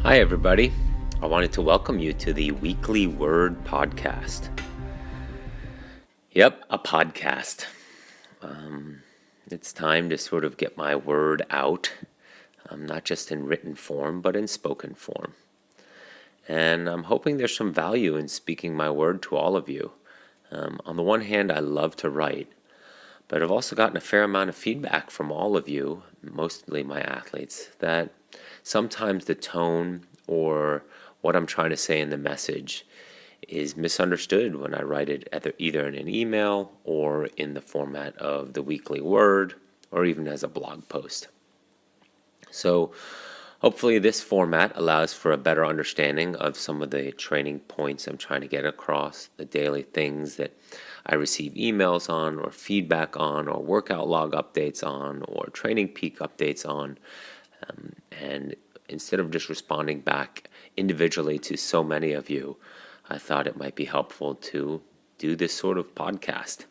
Hi, everybody. I wanted to welcome you to the Weekly Word Podcast. Yep, a podcast. It's time to sort of get my word out, not just in written form, but in spoken form. And I'm hoping there's some value in speaking my word to all of you. On the one hand, I love to write, but I've also gotten a fair amount of feedback from all of you, mostly my athletes, that sometimes the tone or what I'm trying to say in the message is misunderstood when I write it either in an email or in the format of the weekly word or even as a blog post. So hopefully this format allows for a better understanding of some of the training points I'm trying to get across, the daily things that I receive emails on or feedback on or workout log updates on or training peak updates on. And instead of just responding back individually to so many of you, I thought it might be helpful to do this sort of podcast.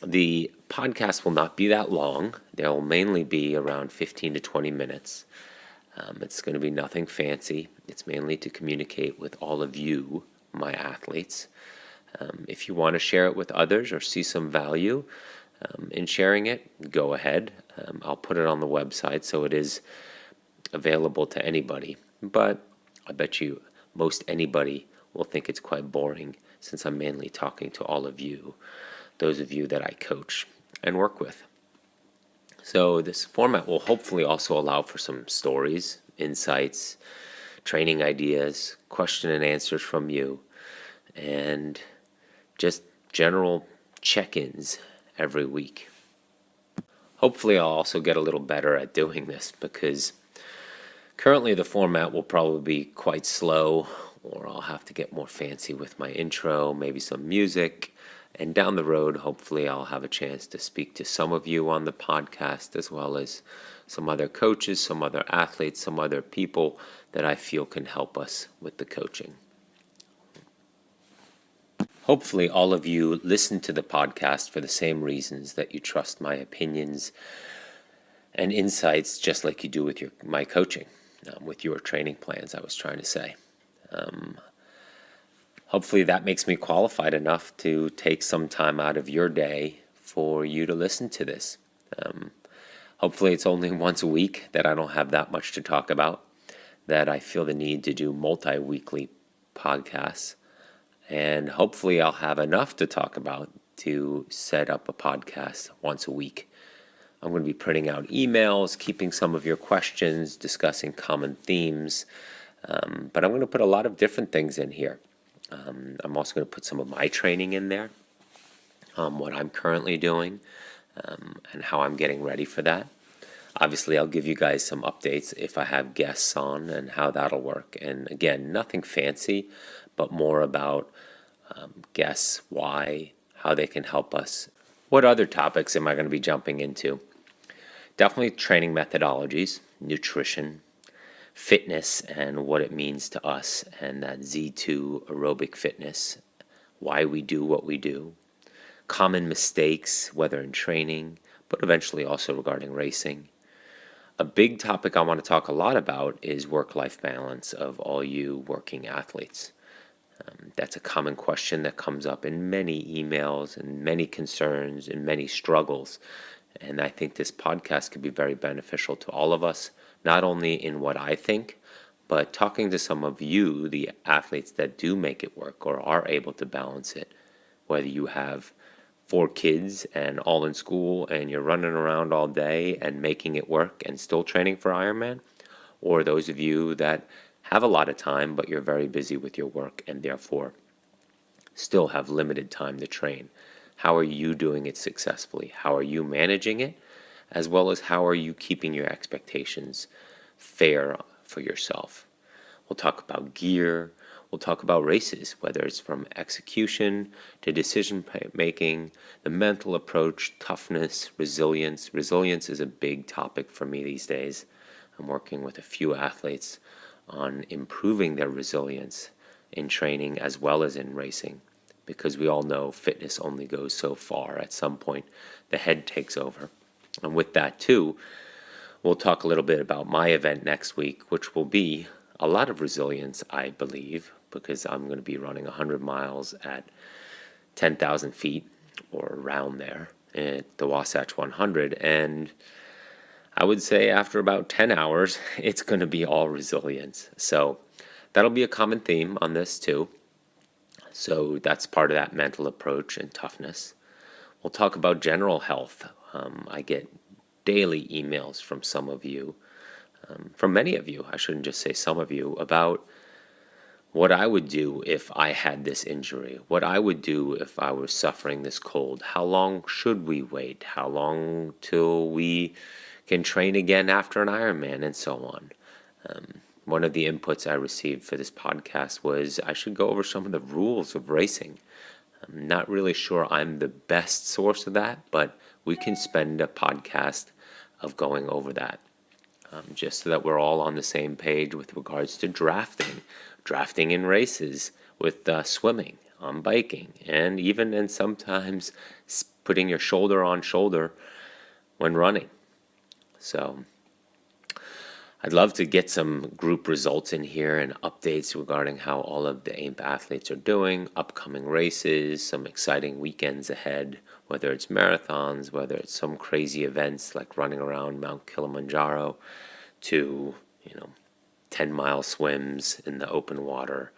The podcast will not be that long. They'll mainly be around 15 to 20 minutes. It's going to be nothing fancy. It's mainly to communicate with all of you, my athletes. If you want to share it with others or see some value in sharing it, go ahead. I'll put it on the website so it is available to anybody. But I bet you most anybody will think it's quite boring since I'm mainly talking to all of you, those of you that I coach and work with. So this format will hopefully also allow for some stories, insights, training ideas, question and answers from you, and just general check-ins every week. Hopefully I'll also get a little better at doing this because currently the format will probably be quite slow, or I'll have to get more fancy with my intro, maybe some music, and down the road hopefully I'll have a chance to speak to some of you on the podcast as well as some other coaches, some other athletes, some other people that I feel can help us with the coaching. Hopefully all of you listen to the podcast for the same reasons that you trust my opinions and insights just like you do with my coaching, with your training plans, I was trying to say. Hopefully that makes me qualified enough to take some time out of your day for you to listen to this. Hopefully it's only once a week that I don't have that much to talk about, that I feel the need to do multi-weekly podcasts. And hopefully I'll have enough to talk about to set up a podcast once a week. I'm going to be printing out emails, keeping some of your questions, discussing common themes, but I'm going to put a lot of different things in here. I'm also going to put some of my training in there, what I'm currently doing, and how I'm getting ready for that. Obviously, I'll give you guys some updates if I have guests on and how that'll work. And again, nothing fancy, but more about guests, why, how they can help us. What other topics am I going to be jumping into? Definitely training methodologies, nutrition, fitness and what it means to us, and that Z2 aerobic fitness, why we do what we do, common mistakes, whether in training, but eventually also regarding racing. A big topic I want to talk a lot about is work-life balance of all you working athletes. That's a common question that comes up in many emails and many concerns and many struggles. And I think this podcast could be very beneficial to all of us, not only in what I think, but talking to some of you, the athletes that do make it work or are able to balance it, whether you have 4 kids and all in school and you're running around all day and making it work and still training for Ironman, or those of you that have a lot of time but you're very busy with your work and therefore still have limited time to train. How are you doing it successfully? How are you managing it? As well as how are you keeping your expectations fair for yourself? We'll talk about gear. We'll talk about races, whether it's from execution to decision making, the mental approach, toughness, resilience. Resilience is a big topic for me these days. I'm working with a few athletes on improving their resilience in training as well as in racing, because we all know fitness only goes so far. At some point, the head takes over. And with that too, We'll talk a little bit about my event next week, which will be a lot of resilience, I believe, because I'm going to be running 100 miles at 10,000 feet or around there at the Wasatch 100. And I would say after about 10 hours, it's going to be all resilience. So that'll be a common theme on this too. So that's part of that mental approach and toughness. We'll talk about general health. I get daily emails from some of you, from many of you, I shouldn't just say some of you, about what I would do if I had this injury, what I would do if I was suffering this cold. How long should we wait? How long till we can train again after an Ironman, and so on. One of the inputs I received for this podcast was I should go over some of the rules of racing. I'm not really sure I'm the best source of that, but we can spend a podcast of going over that, just so that we're all on the same page with regards to drafting in races, with swimming, on biking, and even and sometimes putting your shoulder on shoulder when running. So I'd love to get some group results in here and updates regarding how all of the AIMP athletes are doing, upcoming races, some exciting weekends ahead, whether it's marathons, whether it's some crazy events like running around Mount Kilimanjaro, to 10-mile swims in the open water.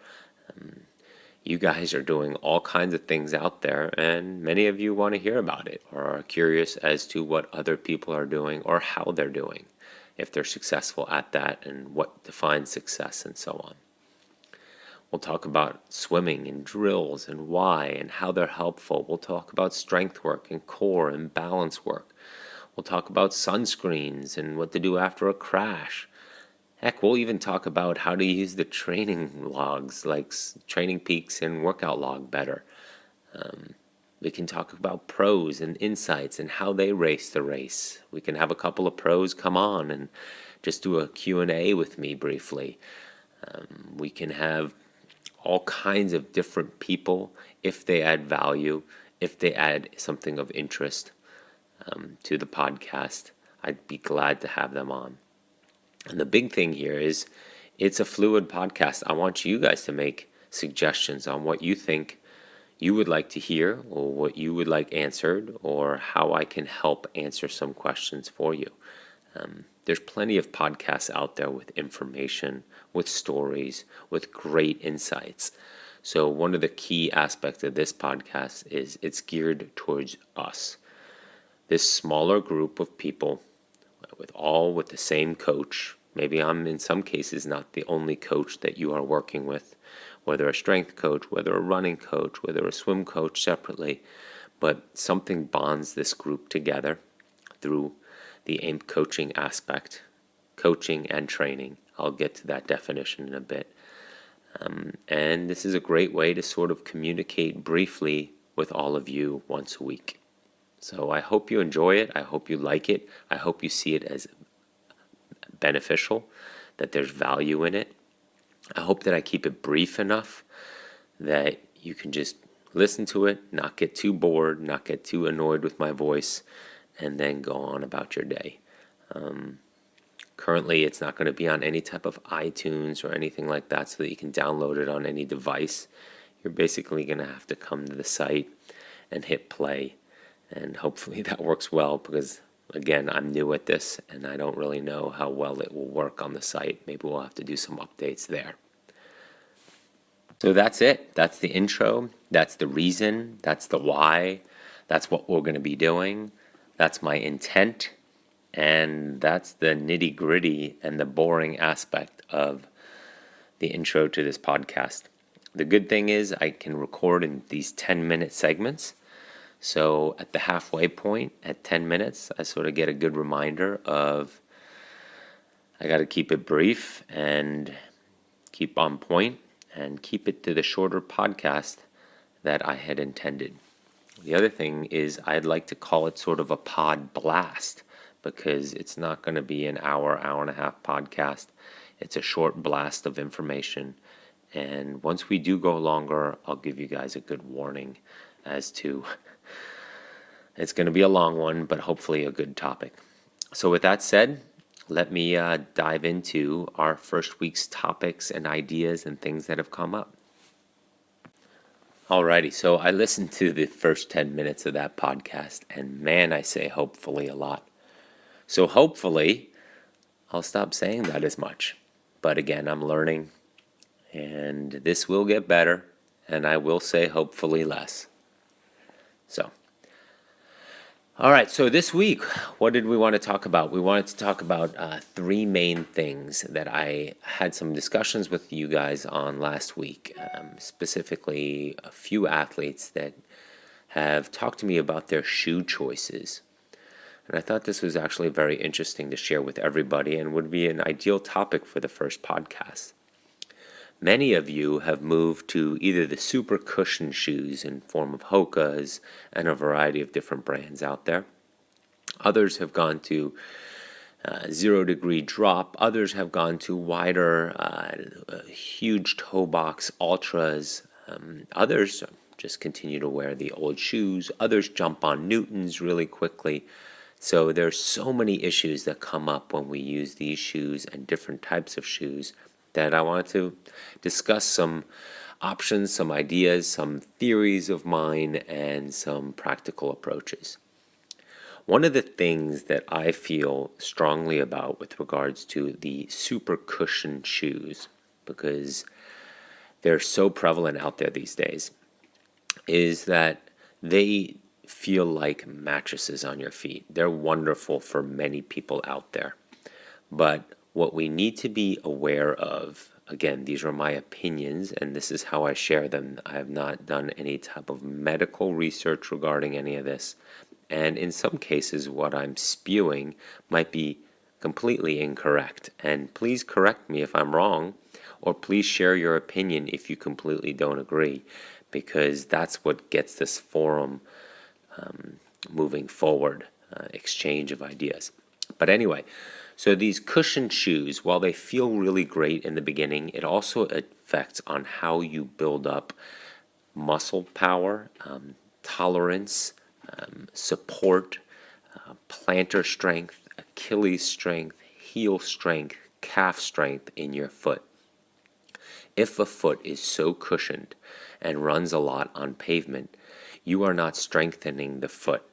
You guys are doing all kinds of things out there, and many of you want to hear about it or are curious as to what other people are doing or how they're doing, if they're successful at that, and what defines success, and so on. We'll talk about swimming and drills and why and how they're helpful. We'll talk about strength work and core and balance work. We'll talk about sunscreens and what to do after a crash. Heck, we'll even talk about how to use the training logs, like Training Peaks and Workout Log, better. We can talk about pros and insights and how they race the race. We can have a couple of pros come on and just do a Q&A with me briefly. We can have all kinds of different people if they add value, if they add something of interest to the podcast. I'd be glad to have them on. And the big thing here is it's a fluid podcast. I want you guys to make suggestions on what you think you would like to hear, or what you would like answered, or how I can help answer some questions for you. There's plenty of podcasts out there with information, with stories, with great insights. So one of the key aspects of this podcast is it's geared towards us. This smaller group of people with the same coach. Maybe I'm in some cases not the only coach that you are working with, whether a strength coach, whether a running coach, whether a swim coach separately, but something bonds this group together through the AIMP coaching aspect, coaching and training. I'll get to that definition in a bit. And this is a great way to sort of communicate briefly with all of you once a week. So I hope you enjoy it. I hope you like it. I hope you see it as beneficial, that there's value in it. I hope that I keep it brief enough that you can just listen to it, not get too bored, not get too annoyed with my voice, and then go on about your day. Currently, it's not going to be on any type of iTunes or anything like that so that you can download it on any device. You're basically going to have to come to the site and hit play. And hopefully that works well, because, again, I'm new at this and I don't really know how well it will work on the site. Maybe we'll have to do some updates there. So that's it. That's the intro. That's the reason. That's the why. That's what we're going to be doing. That's my intent. And that's the nitty-gritty and the boring aspect of the intro to this podcast. The good thing is I can record in these 10-minute segments. So at the halfway point, at 10 minutes, I sort of get a good reminder of I got to keep it brief and keep on point and keep it to the shorter podcast that I had intended. The other thing is I'd like to call it sort of a pod blast, because it's not going to be an hour and a half podcast. It's a short blast of information. And once we do go longer, I'll give you guys a good warning as to it's going to be a long one, but hopefully a good topic. So with that said, let me dive into our first week's topics and ideas and things that have come up. Alrighty, so I listened to the first 10 minutes of that podcast, and man, I say hopefully a lot. So hopefully, I'll stop saying that as much. But again, I'm learning, and this will get better, and I will say hopefully less. So, all right, so this week, what did we want to talk about? We wanted to talk about three main things that I had some discussions with you guys on last week, specifically a few athletes that have talked to me about their shoe choices. And I thought this was actually very interesting to share with everybody and would be an ideal topic for the first podcast. Many of you have moved to either the super cushion shoes in form of Hoka's and a variety of different brands out there. Others have gone to 0 degree drop. Others have gone to wider, huge toe box ultras. Others just continue to wear the old shoes. Others jump on Newtons really quickly. So there's so many issues that come up when we use these shoes and different types of shoes that I wanted to discuss some options, some ideas, some theories of mine, and some practical approaches. One of the things that I feel strongly about with regards to the super cushion shoes, because they're so prevalent out there these days, is that they feel like mattresses on your feet. They're wonderful for many people out there. But what we need to be aware of, again, these are my opinions, and this is how I share them. I have not done any type of medical research regarding any of this. And in some cases, what I'm spewing might be completely incorrect. And please correct me if I'm wrong, or please share your opinion if you completely don't agree, because that's what gets this forum moving forward, exchange of ideas. But anyway, so these cushioned shoes, while they feel really great in the beginning, it also affects on how you build up muscle power, tolerance, support, plantar strength, Achilles strength, heel strength, calf strength in your foot. If a foot is so cushioned and runs a lot on pavement, you are not strengthening the foot.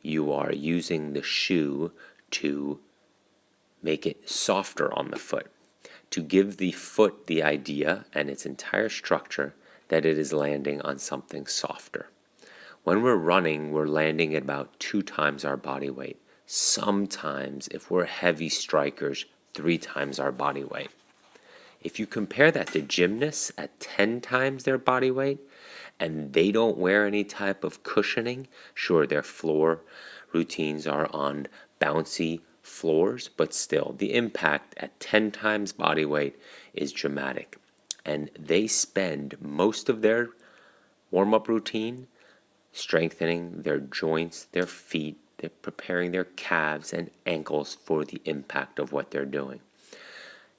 You are using the shoe to make it softer on the foot, to give the foot the idea and its entire structure that it is landing on something softer. When we're running, we're landing at about 2 times our body weight. Sometimes, if we're heavy strikers, 3 times our body weight. If you compare that to gymnasts at 10 times their body weight, and they don't wear any type of cushioning, sure, their floor routines are on bouncy floors, but still, the impact at 10 times body weight is dramatic. And they spend most of their warm-up routine strengthening their joints, their feet, they're preparing their calves and ankles for the impact of what they're doing.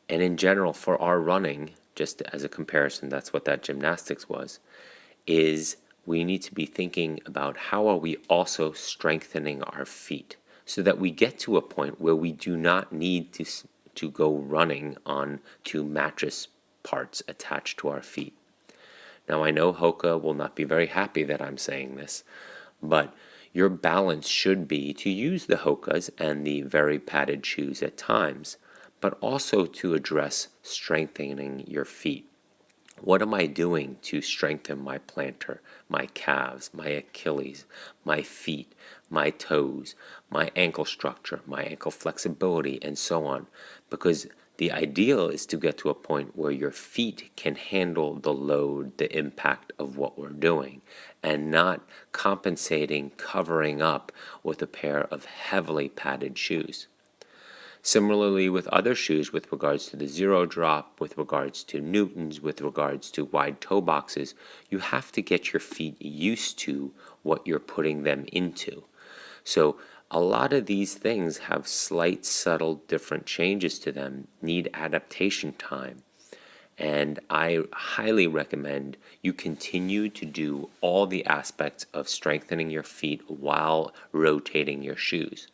And in general, for our running, just as a comparison, that's what that gymnastics was, is we need to be thinking about how are we also strengthening our feet so that we get to a point where we do not need to go running on 2 mattress parts attached to our feet. Now, I know Hoka will not be very happy that I'm saying this, but your balance should be to use the Hokas and the very padded shoes at times, but also to address strengthening your feet. What am I doing to strengthen my plantar, my calves, my Achilles, my feet, my toes, my ankle structure, my ankle flexibility, and so on? Because the ideal is to get to a point where your feet can handle the load, the impact of what we're doing, and not compensating, covering up with a pair of heavily padded shoes. Similarly with other shoes, with regards to the 0 drop, with regards to Newtons, with regards to wide toe boxes, you have to get your feet used to what you're putting them into. So a lot of these things have slight, subtle, different changes to them, need adaptation time. And I highly recommend you continue to do all the aspects of strengthening your feet while rotating your shoes.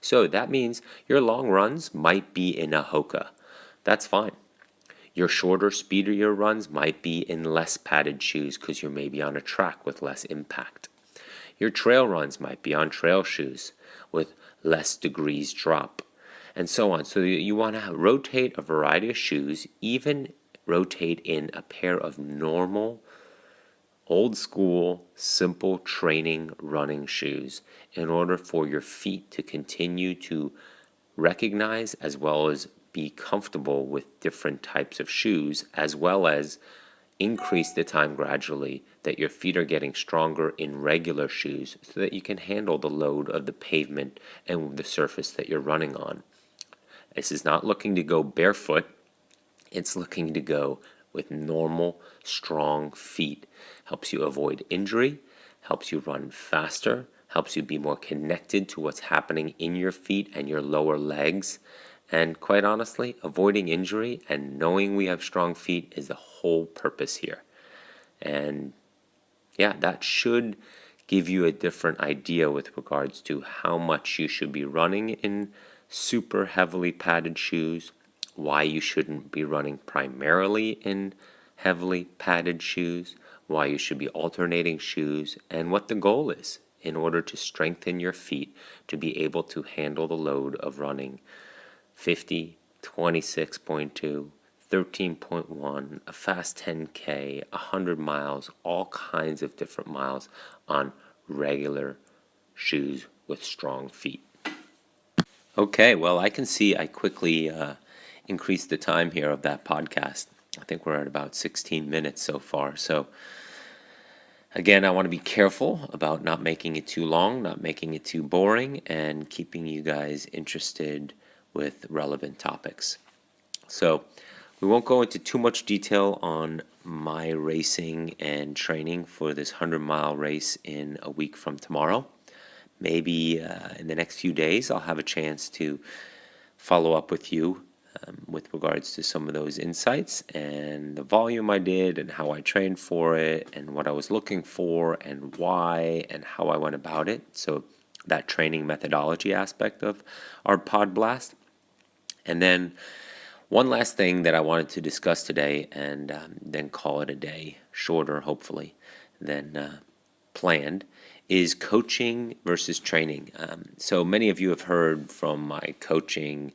So that means your long runs might be in a Hoka. That's fine. Your shorter, speedier runs might be in less padded shoes because you're maybe on a track with less impact. Your trail runs might be on trail shoes with less degrees drop, and so on. So you want to rotate a variety of shoes, even rotate in a pair of normal, old school, simple training running shoes in order for your feet to continue to recognize as well as be comfortable with different types of shoes, as well as increase the time gradually that your feet are getting stronger in regular shoes so that you can handle the load of the pavement and the surface that you're running on. This is not looking to go barefoot. It's looking to go with normal, strong feet. Helps you avoid injury, helps you run faster, helps you be more connected to what's happening in your feet and your lower legs. And quite honestly, avoiding injury and knowing we have strong feet is the whole purpose here. And yeah, that should give you a different idea with regards to how much you should be running in super heavily padded shoes, why you shouldn't be running primarily in heavily padded shoes, why you should be alternating shoes, and what the goal is in order to strengthen your feet to be able to handle the load of running 50, 26.2, 13.1, a fast 10K, 100 miles, all kinds of different miles on regular shoes with strong feet. Okay, well, I can see I quickly increased the time here of that podcast. I think we're at about 16 minutes so far. So again, I want to be careful about not making it too long, not making it too boring, and keeping you guys interested with relevant topics. So we won't go into too much detail on my racing and training for this 100-mile race in a week from tomorrow. Maybe in the next few days I'll have a chance to follow up with you with regards to some of those insights and the volume I did and how I trained for it and what I was looking for and why and how I went about it. So that training methodology aspect of our pod blast. And then one last thing that I wanted to discuss today and then call it a day, shorter hopefully than planned, is coaching versus training. So many of you have heard from my coaching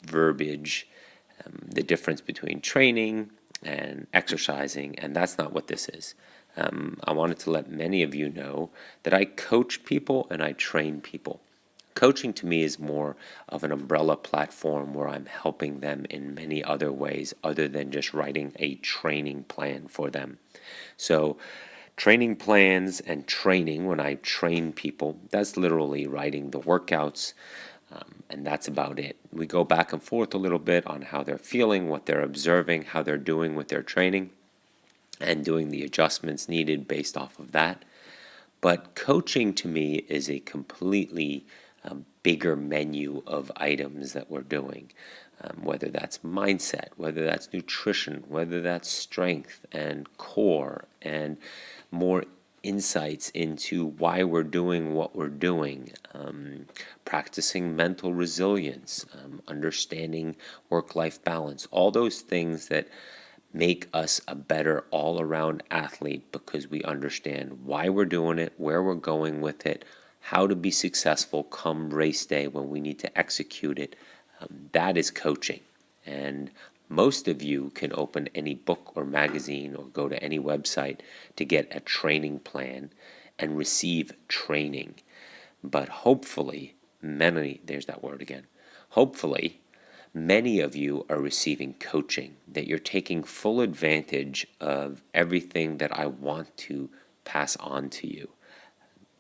verbiage the difference between training and exercising, and that's not what this is. I wanted to let many of you know that I coach people and I train people. Coaching to me is more of an umbrella platform where I'm helping them in many other ways other than just writing a training plan for them. So training plans and training, when I train people, that's literally writing the workouts, and that's about it. We go back and forth a little bit on how they're feeling, what they're observing, how they're doing with their training, and doing the adjustments needed based off of that. But coaching to me is a completely bigger menu of items that we're doing, whether that's mindset, whether that's nutrition, whether that's strength and core, and more insights into why we're doing what we're doing, practicing mental resilience, understanding work-life balance, all those things that make us a better all-around athlete because we understand why we're doing it, where we're going with it, how to be successful come race day when we need to execute it. That is coaching. And most of you can open any book or magazine or go to any website to get a training plan and receive training. But hopefully, there's that word again, hopefully, many of you are receiving coaching, that you're taking full advantage of everything that I want to pass on to you.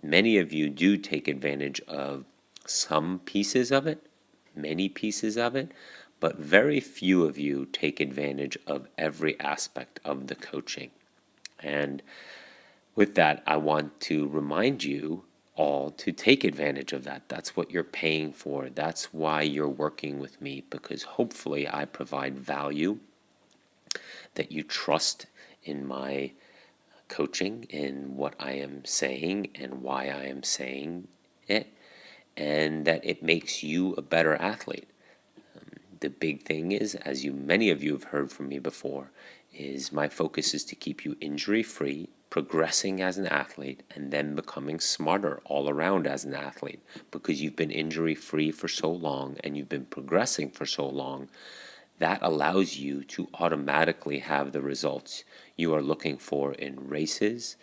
Many of you do take advantage of some pieces of it, many pieces of it, but very few of you take advantage of every aspect of the coaching. And with that, I want to remind you all to take advantage of that. That's what you're paying for. That's why you're working with me, because hopefully I provide value that you trust in my coaching, in what I am saying and why I am saying it. and that it makes you a better athlete. The big thing is, as many of you have heard from me before, is my focus is to keep you injury-free, progressing as an athlete, and then becoming smarter all around as an athlete. Because you've been injury-free for so long and you've been progressing for so long, that allows you to automatically have the results you are looking for in races,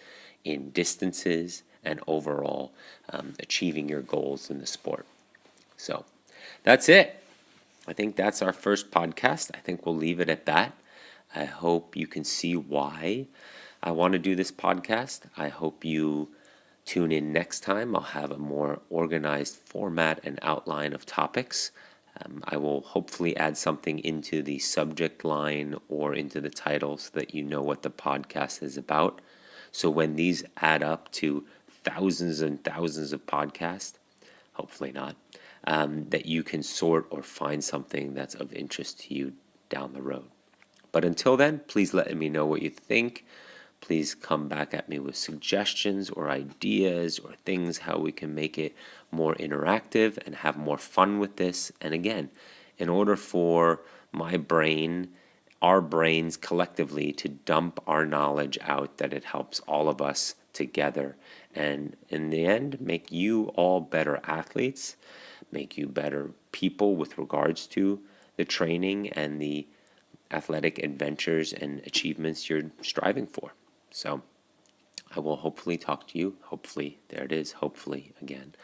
in distances, and overall achieving your goals in the sport. So that's it. I think that's our first podcast. I think we'll leave it at that. I hope you can see why I want to do this podcast. I hope you tune in next time. I'll have a more organized format and outline of topics. I will hopefully add something into the subject line or into the title so that you know what the podcast is about. So when these add up to thousands and thousands of podcasts, hopefully not, that you can sort or find something that's of interest to you down the road. But until then, please let me know what you think. Please come back at me with suggestions or ideas or things how we can make it more interactive and have more fun with this. And again, in order for my brain, our brains collectively to dump our knowledge out, that it helps all of us together. And in the end, make you all better athletes, make you better people with regards to the training and the athletic adventures and achievements you're striving for. So I will hopefully talk to you, hopefully, there it is, hopefully again,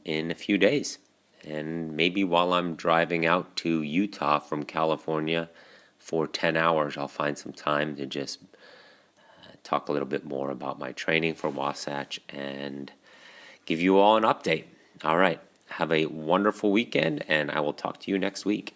in a few days. And maybe while I'm driving out to Utah from California for 10 hours, I'll find some time to just talk a little bit more about my training for Wasatch and give you all an update. All right, have a wonderful weekend, and I will talk to you next week.